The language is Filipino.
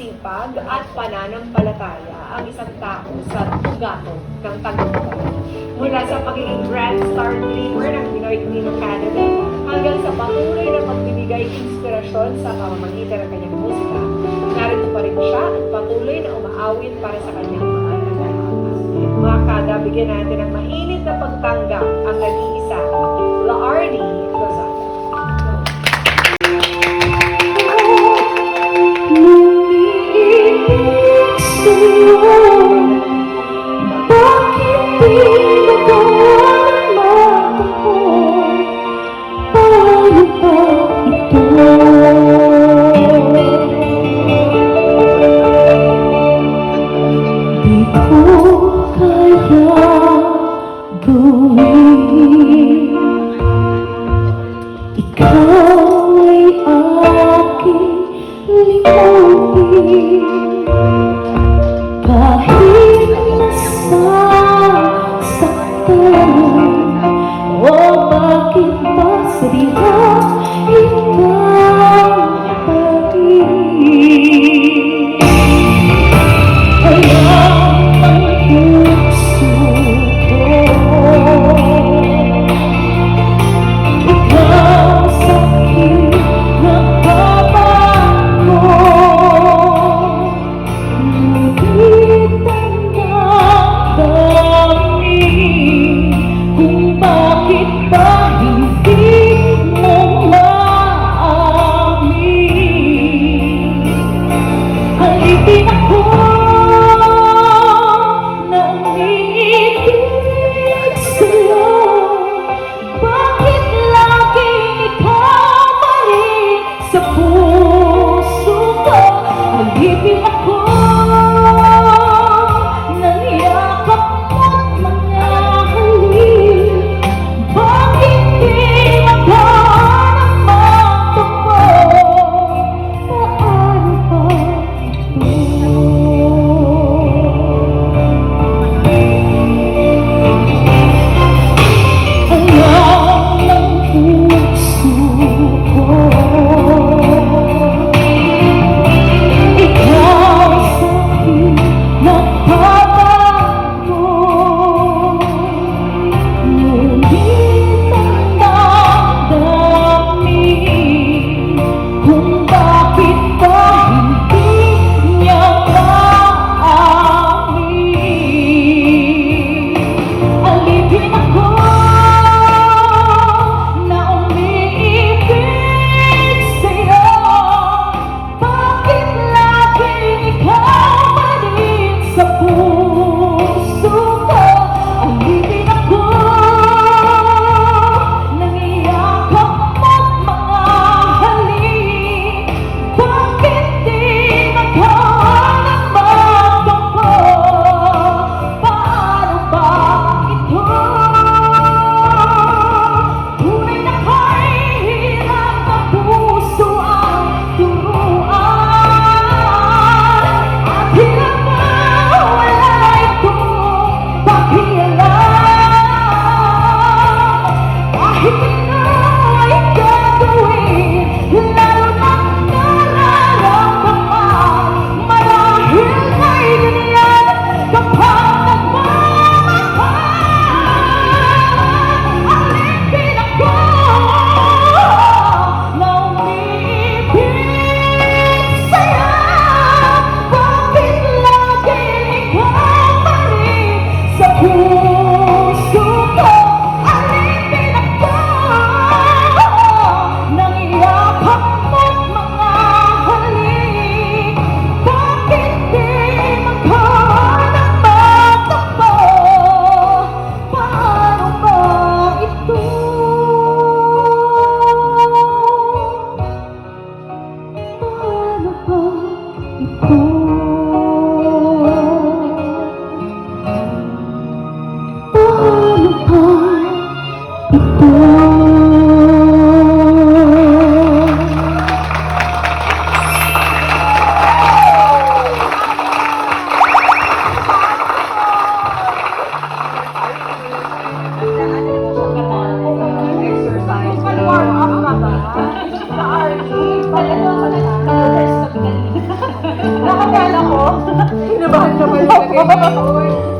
sipag at pananampalataya ang isang tao sa tugatong ng tagumpay. Mula sa pagiging Grand Star Dreamer ng Pinoy Queen Academy hanggang sa patuloy na pagbibigay inspirasyon sa pamamagitan ng kanyang musika, narito pa rin siya at patuloy na umaawit para sa kanyang mga nagahanga. Mga kada, bigyan natin ng mainit na pagtanggap ang nag-iisa, Laarni Lozada. Sa RD, talagang Akala ko, kinabahan ka pala na ganyan.